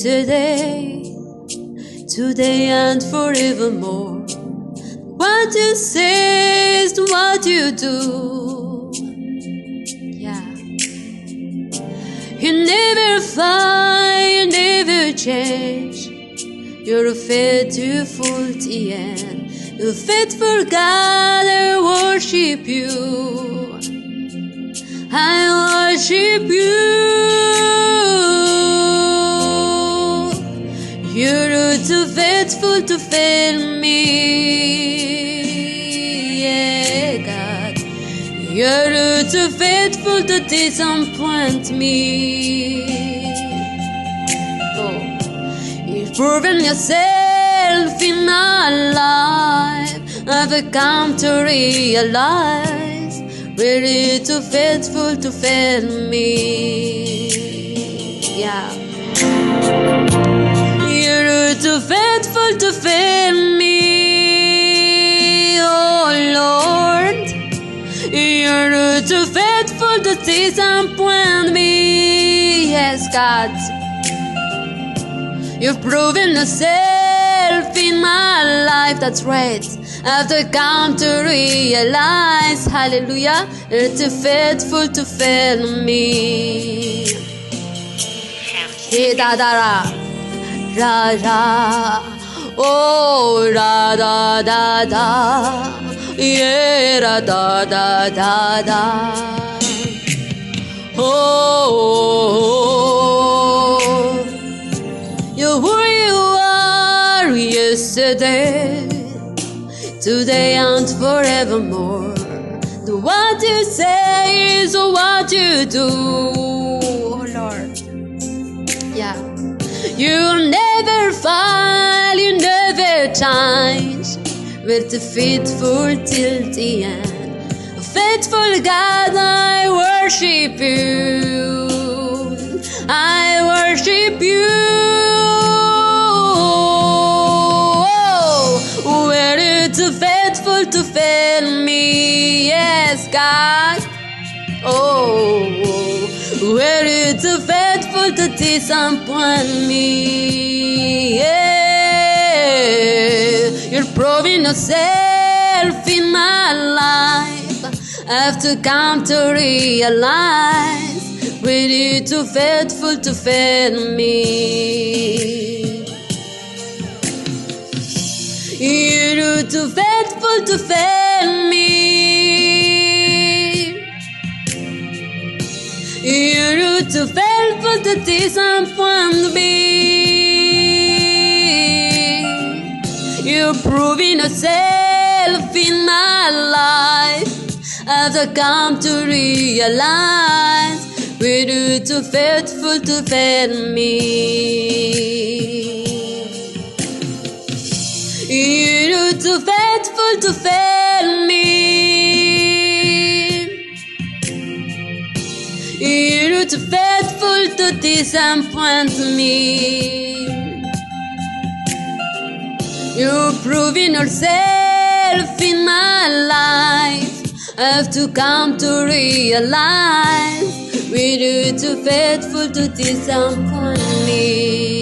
yesterday, today and forevermore. What you say is what you do. Yeah. You never fail, you never change. You're faithful to the end. You're faithful God, I worship you. I worship you. You're too faithful to fail me, yeah, God. You're too faithful to disappoint me. Oh, you've proven yourself in my life. I've come to realize, really too faithful to fail me. Yeah. You're too faithful to fail me, oh Lord. You're too faithful to disappoint me, yes, God. You've proven yourself in my life, that's right. I've come to realize, hallelujah, you're too faithful to fail me. An-danitra. Ra ra, oh ra da da da, yeah ra da da da da. Oh, you're who you are yesterday, today and forevermore. The what you say is what you do, oh Lord. Yeah. You never fail, you never change. We're too faithful till the end. Faithful God, I worship you. I worship you. Oh, we're too faithful to fail me, yes, God. Oh, we're too faithful to disappoint me. Yeah. You're proving yourself in my life. I've to come to realize, we're too faithful to fail me. You're too faithful to fail me. You're too faithful to disappoint me. You're proving yourself in my life. I've come to realize, we're too faithful to fail me. You're too faithful to fail me. You're too faithful to disappoint me. You're proving yourself in my life. I've to come to realize, we're too faithful to disappoint me.